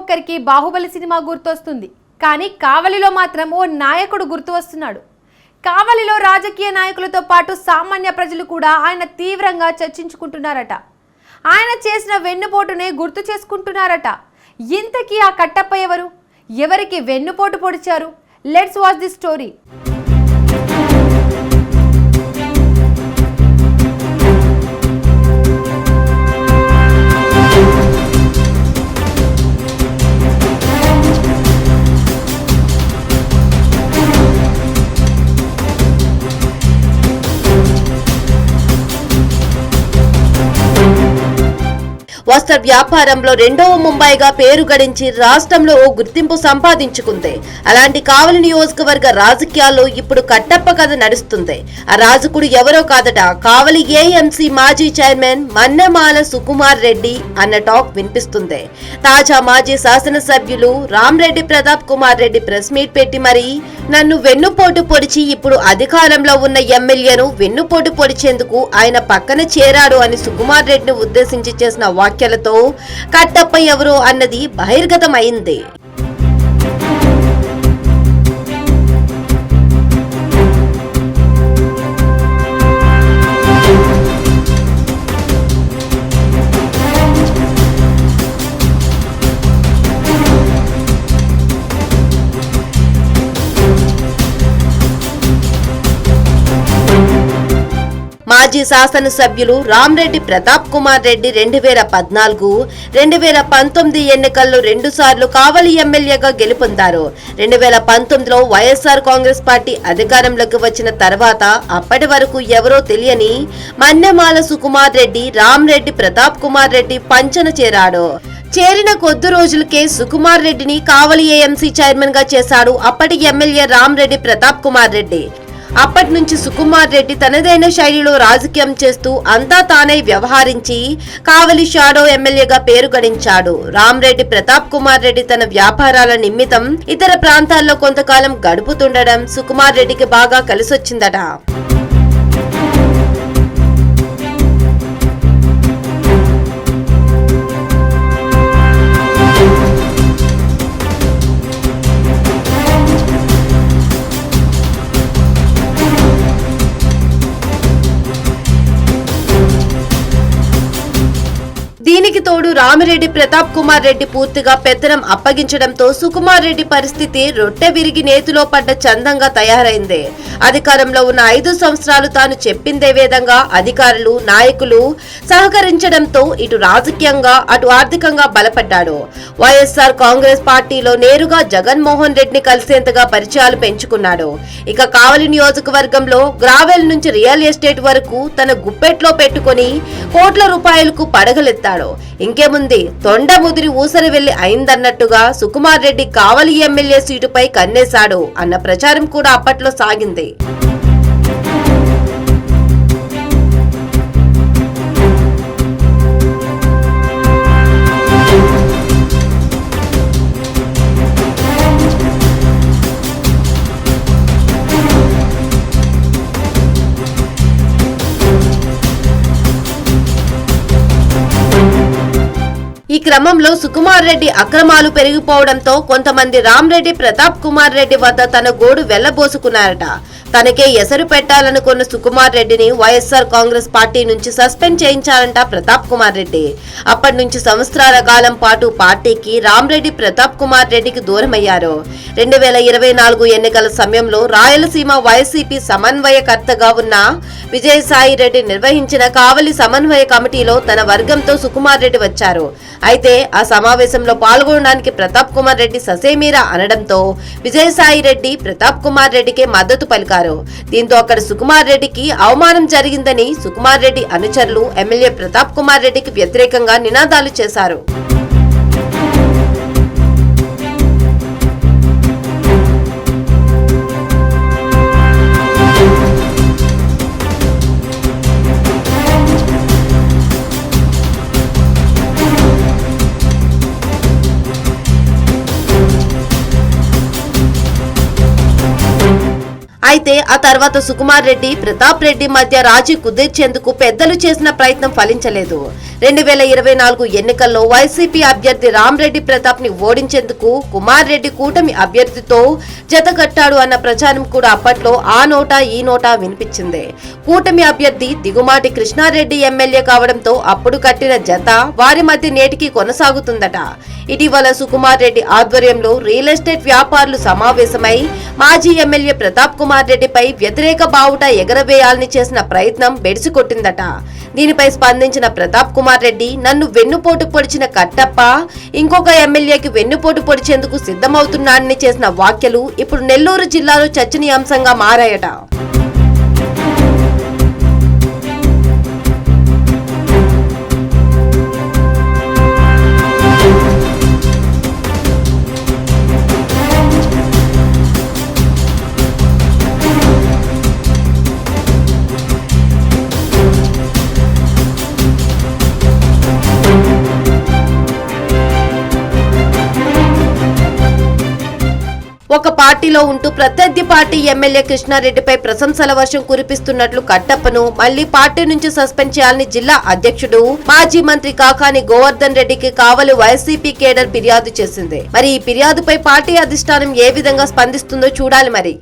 ఒక్కరికి బాహుబలి సినిమా గుర్తొస్తుంది. కానీ కావలిలో మాత్రం ఓ నాయకుడు గుర్తు వస్తున్నాడు. కావలిలో రాజకీయ నాయకులతో పాటు సామాన్య ప్రజలు కూడా ఆయన తీవ్రంగా చర్చించుకుంటున్నారట. ఆయన చేసిన వెన్నుపోటునే గుర్తు చేసుకుంటున్నారట. ఇంతకీ ఆ కట్టప్ప ఎవరు? ఎవరికి వెన్నుపోటు పొడిచారు? Let's watch the story. వస్త్ర వ్యాపారంలో రెండవ ముంబైగా పేరు గడించి రాష్ట్రంలో ఓ గుర్తింపు సంపాదించుకుంది. అలాంటి కావలి నియోజకవర్గ రాజకీయాల్లో ఇప్పుడు కట్టప్ప కథ నడుస్తుంది. ఆ రాజకుడు ఎవరో కాదట, కావలి ఏఎంసీ మాజీ చైర్మన్ మన్నెమాల సుకుమార్ రెడ్డి అన్న టాక్ వినిపిస్తుంది. తాజా మాజీ శాసనసభ్యులు రామ్రెడ్డి ప్రతాప్ కుమార్ రెడ్డి ప్రెస్ మీట్ పెట్టి మరి నన్ను వెన్నుపోటు పొడిచి ఇప్పుడు అధికారంలో ఉన్న ఎమ్మెల్యేను వెన్నుపోటు పొడిచేందుకు ఆయన పక్కన చేరాడు అని సుకుమార్ రెడ్డిని ఉద్దేశించి చేసిన వ్యాఖ్యలతో కట్టప్ప ఎవరు అన్నది బహిర్గతమైంది. మాజీ శాసనసభ్యులు రామ్రెడ్డి ప్రతాప్ కుమార్ రెడ్డి 2014, 2019 ఎన్నికల్లో 2 సార్లు కావలి ఎమ్మెల్యేగా గెలుపొందారు. 2019లో వైఎస్ఆర్ కాంగ్రెస్ పార్టీ అధికారంలోకి వచ్చిన తర్వాత అప్పటి వరకు ఎవరో తెలియని మన్నెమాల సుకుమార్ రెడ్డి రామ్రెడ్డి ప్రతాప్ కుమార్ రెడ్డి పంచన చేరాడు. చేరిన కొద్ది రోజులకే సుకుమార్ రెడ్డిని కావలి ఏఎంసీ చైర్మన్ గా చేశాడు అప్పటి ఎమ్మెల్యే రామ్రెడ్డి ప్రతాప్ కుమార్ రెడ్డి. అప్పటి నుంచి సుకుమార్ రెడ్డి తనదైన శైలిలో రాజకీయం చేస్తూ అంతా తానే వ్యవహరించి కావలి షాడో ఎమ్మెల్యేగా పేరు గడించాడు. రామ్రెడ్డి ప్రతాప్ కుమార్ రెడ్డి తన వ్యాపారాల నిమిత్తం ఇతర ప్రాంతాల్లో కొంతకాలం గడుపుతుండడం సుకుమార్ రెడ్డికి బాగా కలిసొచ్చిందట. దీనికి తోడు రామిరెడ్డి ప్రతాప్ కుమార్ రెడ్డి పూర్తిగా పెత్తనం అప్పగించడంతో సుకుమార్ రెడ్డి పరిస్థితి రొట్టె విరిగి నేతిలో పడ్డ చందంగా తయారైంది. అధికారంలో ఉన్న 5 సంవత్సరాలు తాను చెప్పిందే విధంగా అధికారులు నాయకులు సహకరించడంతో ఇటు రాజకీయంగా అటు ఆర్థికంగా బలపడ్డాడు. వైఎస్ఆర్ కాంగ్రెస్ పార్టీలో నేరుగా జగన్మోహన్ రెడ్డిని కలిసేంతగా పరిచయాలు పెంచుకున్నాడు. ఇక కావలి నియోజకవర్గంలో గ్రావెల్ నుంచి రియల్ ఎస్టేట్ వరకు తన గుప్పెట్లో పెట్టుకుని కోట్ల రూపాయలకు పడగలెత్తాడు. ఇంకేముంది, తొండ ముదిరి ఊసరి వెళ్లి అయిందన్నట్టుగా సుకుమార్ రెడ్డి కావలి ఎమ్మెల్యే సీటుపై కన్నేశాడు అన్న ప్రచారం కూడా అప్పట్లో సాగింది. ఈ క్రమంలో సుకుమార్ రెడ్డి అక్రమాలు పెరిగిపోవడంతో కొంతమంది రామ్రెడ్డి ప్రతాప్ కుమార్ రెడ్డి వద్ద తన గోడు వెళ్లబోసుకున్నారట. తనకే ఎసరు పెట్టాలనుకున్న సుకుమార్ రెడ్డిని వైఎస్ఆర్ కాంగ్రెస్ పార్టీ నుంచి సస్పెండ్ చేయించారంట ప్రతాప్ కుమార్ రెడ్డి. అప్పటి నుంచి సంవత్సరాల కాలం పాటు పార్టీకి రామ్రెడ్డి ప్రతాప్ కుమార్ రెడ్డికి దూరమయ్యారు. 2024 ఎన్నికల సమయంలో రాయలసీమ వైసీపీ సమన్వయకర్తగా ఉన్న విజయసాయి రెడ్డి నిర్వహించిన కావలి సమన్వయ కమిటీలో తన వర్గంతో సుకుమార్ రెడ్డి వచ్చారు. అయితే ఆ సమావేశంలో పాల్గొనడానికి ప్రతాప్ కుమార్ రెడ్డి ససేమీరా అనడంతో విజయసాయి రెడ్డి ప్రతాప్ కుమార్ రెడ్డికి మద్దతు పలికారు. దీంతో అక్కడ సుకుమార్ రెడ్డికి అవమానం జరిగిందని సుకుమార్ రెడ్డి అనుచరులు ఎమ్మెల్యే ప్రతాప్ కుమార్ రెడ్డికి వ్యతిరేకంగా నినాదాలు చేశారు. అయితే ఆ తర్వాత సుకుమార్ రెడ్డి ప్రతాప్ రెడ్డి మధ్య రాజీ కుదిర్చేందుకు పెద్దలు చేసిన ప్రయత్నం ఫలించలేదు. 2024 ఎన్నికల్లో వైసీపీ అభ్యర్థి రామ్రెడ్డి ప్రతాప్ ని ఓడించేందుకు కుమార్ రెడ్డి కూటమి అభ్యర్థితో జతకట్టాడు అన్న ప్రచారం కూడా అప్పట్లో ఆ నోటా ఈ నోటా వినిపించింది. కూటమి అభ్యర్థి దిగుమాటి కృష్ణారెడ్డి ఎమ్మెల్యే కావడంతో అప్పుడు కట్టిన జత వారి మధ్య నేటికి కొనసాగుతుందట. ఇటీవల సుకుమార్ రెడ్డి ఆధ్వర్యంలో రియల్ ఎస్టేట్ వ్యాపారులు సమావేశమై మాజీ ఎమ్మెల్యే ప్రతాప్ కుమార్ రెడ్డిపై వ్యతిరేక బావుట ఎగరవేయాలని చేసిన ప్రయత్నం బెడిసికొట్టిందట. దీనిపై స్పందించిన ప్రతాప్ కుమార్ రెడ్డి నన్ను వెన్నుపోటు పొడిచిన కట్టప్ప ఇంకొక ఎమ్మెల్యేకి వెన్నుపోటు పొడిచేందుకు సిద్ధమవుతున్నాడని చేసిన వ్యాఖ్యలు ఇప్పుడు నెల్లూరు జిల్లాలో చర్చనీయాంశంగా మారాయట. ఒక పార్టీలో ఉంటూ ప్రత్యర్థి పార్టీ ఎమ్మెల్యే కృష్ణారెడ్డిపై ప్రశంసల వర్షం కురిపిస్తున్నట్లు కట్టప్పను మళ్లీ పార్టీ నుంచి సస్పెండ్ చేయాలని జిల్లా అధ్యక్షుడు మాజీ మంత్రి కాకాని గోవర్ధన్ రెడ్డికి కావలి వైసీపీ కేడర్ ఫిర్యాదు చేసింది. మరి ఈ ఫిర్యాదుపై పార్టీ అధిష్టానం ఏ విధంగా స్పందిస్తుందో చూడాలి మరి.